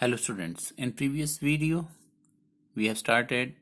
Hello students, in previous video we have started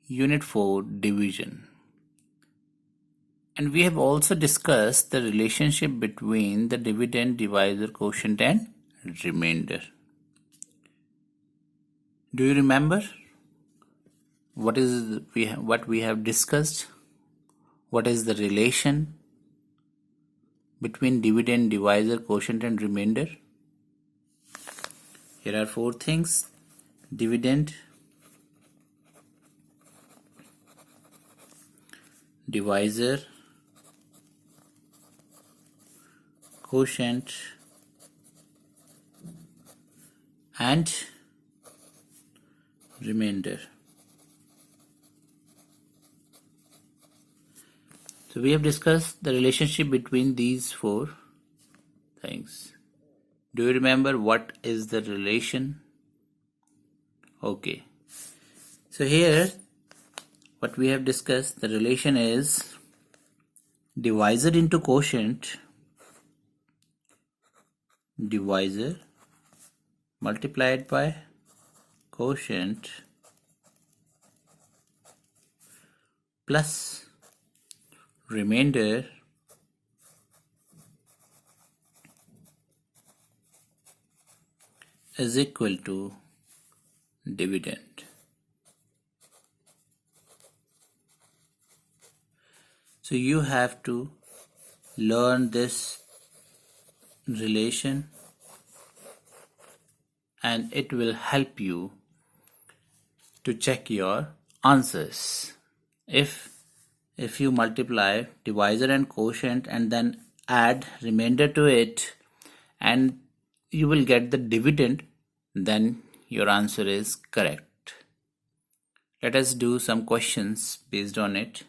Unit 4 Division, and we have also discussed the relationship between the dividend, divisor, quotient and remainder. Do you remember what we have discussed? What is the relation between dividend, divisor, quotient and remainder? Here are four things: dividend, divisor, quotient and remainder. So we have discussed the relationship between these four things. Do you remember what is the relation? Okay. So here what we have discussed, the relation is divisor into quotient, divisor multiplied by quotient plus remainder is equal to dividend. So you have to learn this relation and it will help you to check your answers. If you multiply divisor and quotient and then add remainder to it and you will get the dividend, then your answer is correct. Let us do some questions based on it.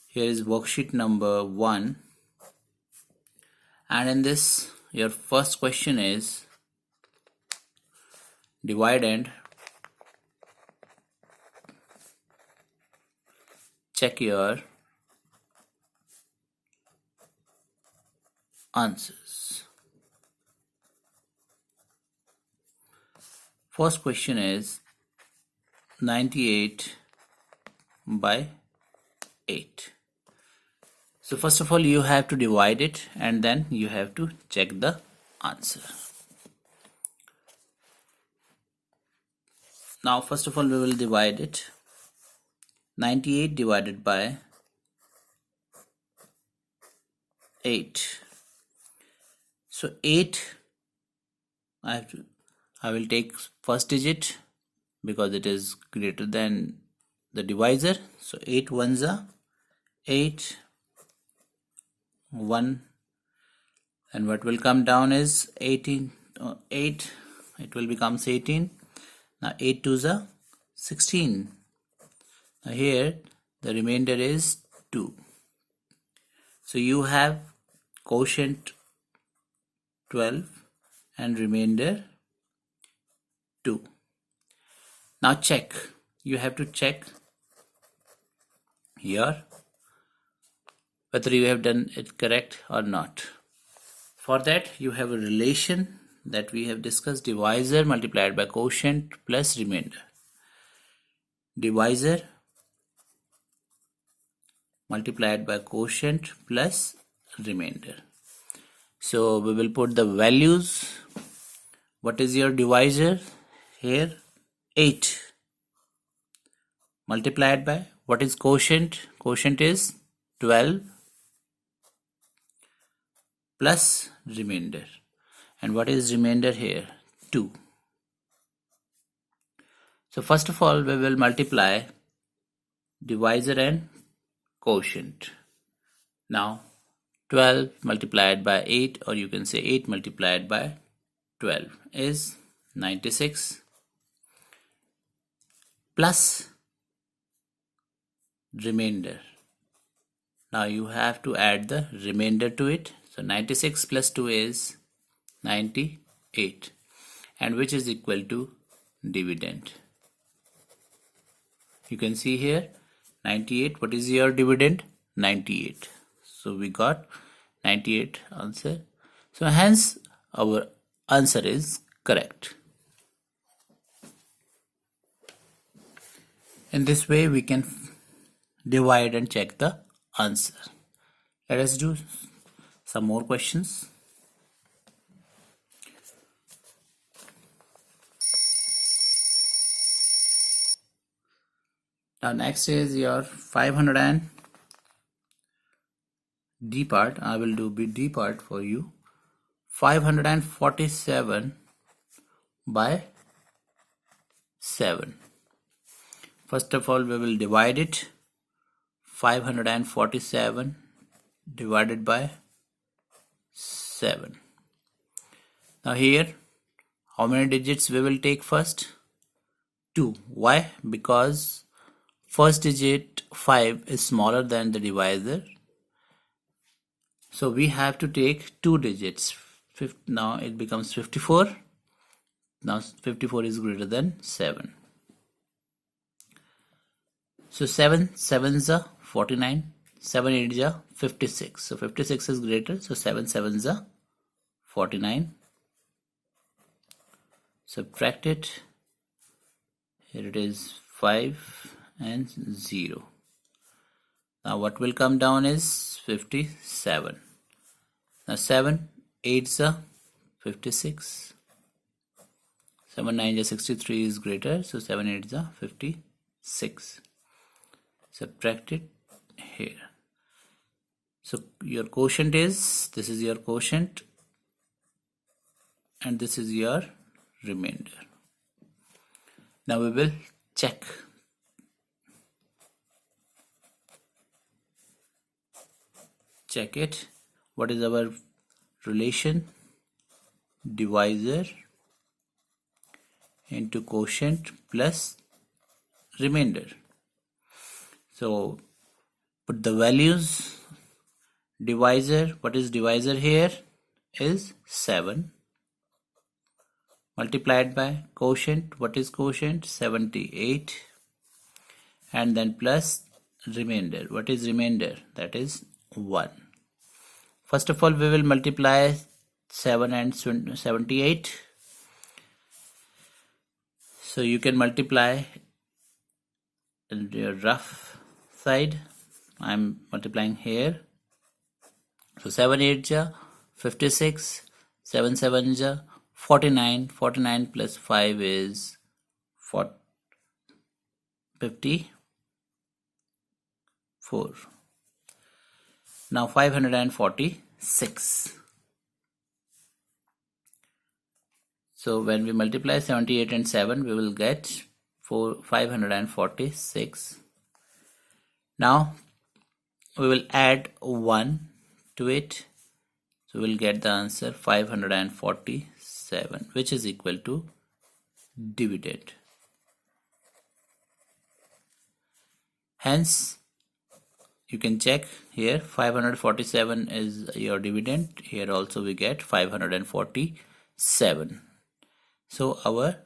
Here is worksheet number 1, and in this your first question is divide and check your answers. First question is 98 by 8. So first of all you have to divide it and then you have to check the answer. Now first of all we will divide it. 98 divided by 8. So 8, I will take first digit because it is greater than the divisor. So 8 ones are 8, 1, and what will come down is 18, 8, it will become 18. Now 8 twos are 16. Now here the remainder is 2. So you have quotient 12 and remainder 2. Now check. You have to check here whether you have done it correct or not. For that you have a relation that we have discussed: divisor multiplied by quotient plus remainder. Divisor multiplied by quotient plus remainder. So we will put the values. What is your divisor? Here 8 multiplied by, what is quotient? Quotient is 12 plus remainder. And what is remainder here? 2. So first of all we will multiply divisor and quotient. Now 12 multiplied by 8, or you can say 8 multiplied by 12 is 96 plus remainder. Now you have to add the remainder to it. So 96 plus 2 is 98, and which is equal to dividend. You can see here 98. What is your dividend? 98. So we got 98 answer. So hence our answer is correct. In this way we can divide and check the answer. Let us do some more questions. Now next is your 500 and D part. I will do D part for you. 547 by 7. First of all, we will divide it. 547 divided by 7. Now here, how many digits we will take first? 2. Why? Because first digit 5 is smaller than the divisor. So we have to take 2 digits. Now it becomes 54. Now 54 is greater than 7. So 7 7s are 49. 7 8s are 56. So 56 is greater. So 7 7s are 49. Subtract it. Here it is 5 and 0. Now what will come down is 57. Now 7 8s are 56. 7 9s are 63 is greater. So 7 8s are 56. Subtract it here. So your quotient is, this is your quotient and this is your remainder. Now we will check. Check it. What is our relation? Divisor into quotient plus remainder. So put the values. Divisor, what is divisor here? Is 7. Multiplied by quotient, what is quotient? 78. And then plus remainder. What is remainder? That is 1. First of all, we will multiply 7 and 78. So you can multiply in your rough side. I'm multiplying here. So 7 8 ja 56, 7 7 ja 49, 49 plus 5 is 54. Now 546. So when we multiply 78 and 7, we will get 546. Now we will add 1 to it. So we'll get the answer 547, which is equal to dividend. Hence, you can check here 547 is your dividend. Here also we get 547. So our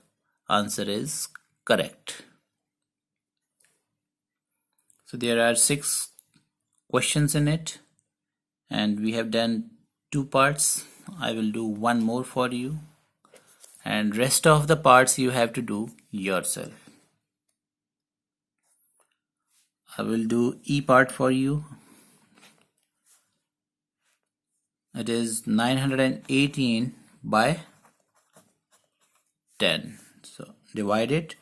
answer is correct. So there are 6 questions in it and we have done 2 parts. I will do one more for you and rest of the parts you have to do yourself. I will do E part for you. It is 918 by 10. So divide it.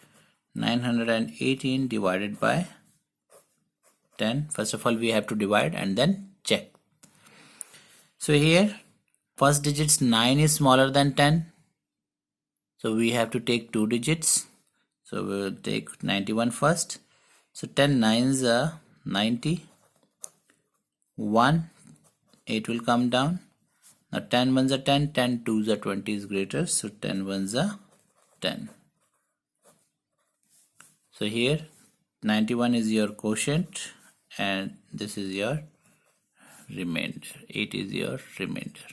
918 divided by 10. First of all, we have to divide and then check. So here, first digits 9 is smaller than 10. So we have to take 2 digits. So we will take 91 first. So 10 9s are 90. 1, 8 will come down. Now 10 1s are 10, 10 2s are 20 is greater. So 10 1s are 10. So here 91 is your quotient and this is your remainder. 8 is your remainder.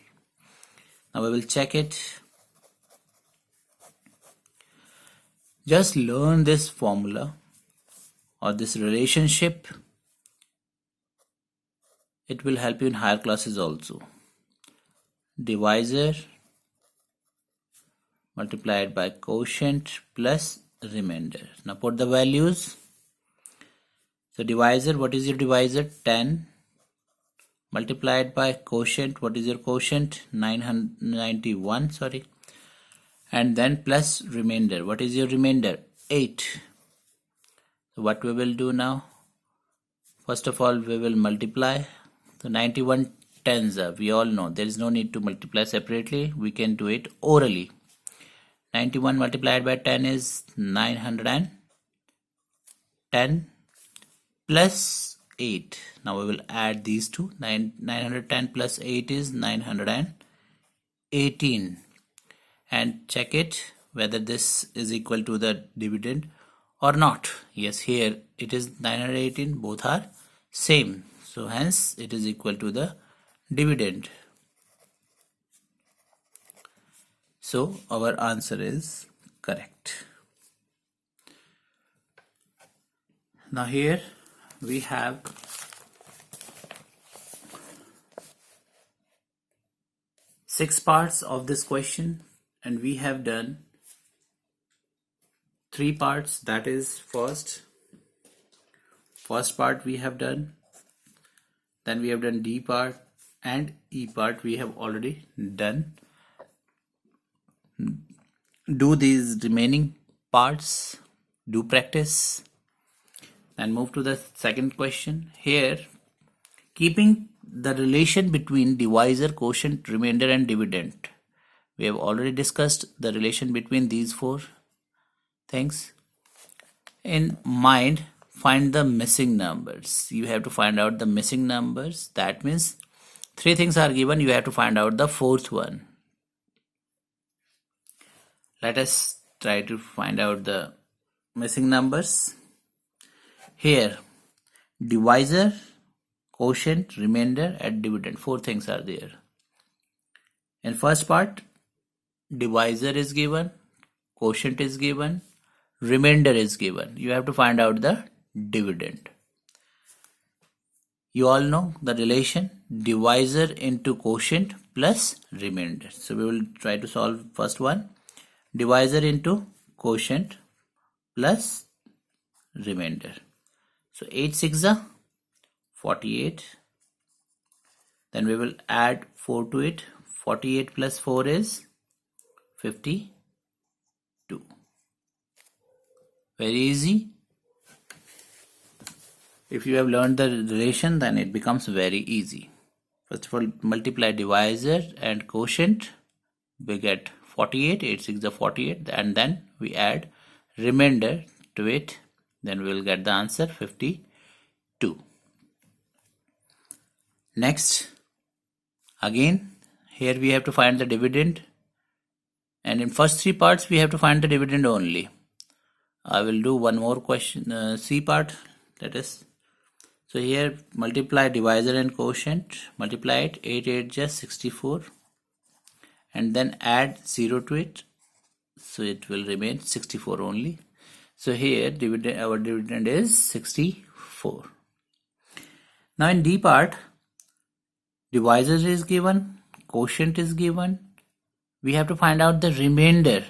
Now we will check it. Just learn this formula or this relationship. It will help you in higher classes also. Divisor multiplied by quotient plus remainder. Now put the values. So divisor, what is your divisor? 10 multiplied by quotient, what is your quotient? 991, sorry. And then plus remainder, what is your remainder? 8. So what we will do now? First of all, we will multiply. So 91 tens are, we all know there is no need to multiply separately. We can do it orally. 91 multiplied by 10 is 910 plus 8. Now we will add these two. 910 plus 8 is 918. And check it whether this is equal to the dividend or not. Yes, here it is 918. Both are same. So hence it is equal to the dividend. So our answer is correct. Now here we have six parts of this question, and we have done three parts. That is first part we have done, then we have done D part, and E part we have already done. Do these remaining parts, do practice, and move to the second question. Here, keeping the relation between divisor, quotient, remainder and dividend. We have already discussed the relation between these four things. In mind, find the missing numbers. You have to find out the missing numbers. That means three things are given. You have to find out the fourth one. Let us try to find out the missing numbers. Here, divisor, quotient, remainder and dividend. Four things are there. In first part, divisor is given, quotient is given, remainder is given. You have to find out the dividend. You all know the relation divisor into quotient plus remainder. So we will try to solve first one. Divisor into quotient plus remainder. So 8 6 are 48. Then we will add 4 to it. 48 plus 4 is 52. Very easy. If you have learned the relation, then it becomes very easy. First of all, multiply divisor and quotient. We get 48, 8 6 are 48, and then we add remainder to it. Then we will get the answer 52. Next, again, here we have to find the dividend. And in first three parts, we have to find the dividend only. I will do one more question, C part, that is. So here, multiply divisor and quotient. Multiply it, 8 8 just 64. And then add 0 to it. So it will remain 64 only. So here dividend, our dividend is 64. Now in D part, divisor is given, quotient is given. We have to find out the remainder,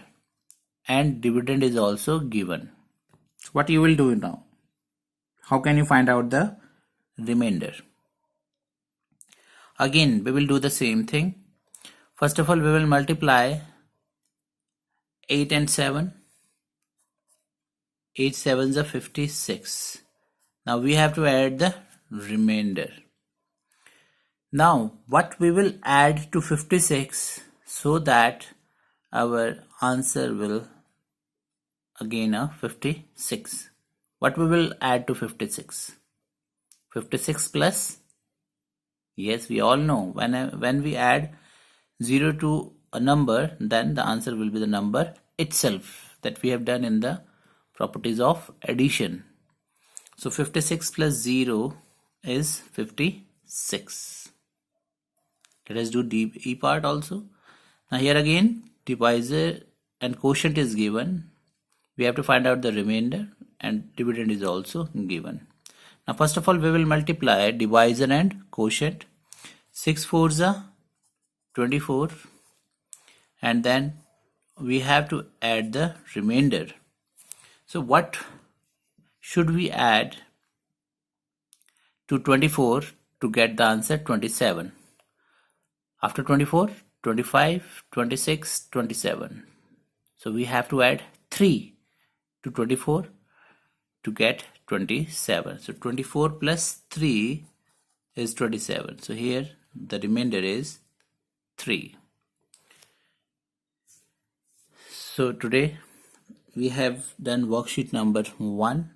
and dividend is also given. So what you will do now? How can you find out the remainder? Again, we will do the same thing. First of all, we will multiply 8 and 7. 8 7s are 56. Now we have to add the remainder. Now what we will add to 56 so that our answer will again 56. What we will add to 56? 56 plus, yes, we all know when we add 0 to a number, then the answer will be the number itself that we have done in the properties of addition. So 56 plus 0 is 56. Let us do E part also. Now here again, divisor and quotient is given. We have to find out the remainder, and dividend is also given. Now first of all, we will multiply divisor and quotient. 6 4s are 24, and then we have to add the remainder. So what should we add to 24 to get the answer 27? After 24, 25, 26, 27. So we have to add 3 to 24 to get 27. So 24 plus 3 is 27. So here the remainder is 3. So today we have done worksheet number 1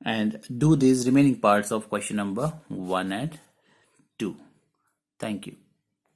and do these remaining parts of question number 1 and 2. Thank you.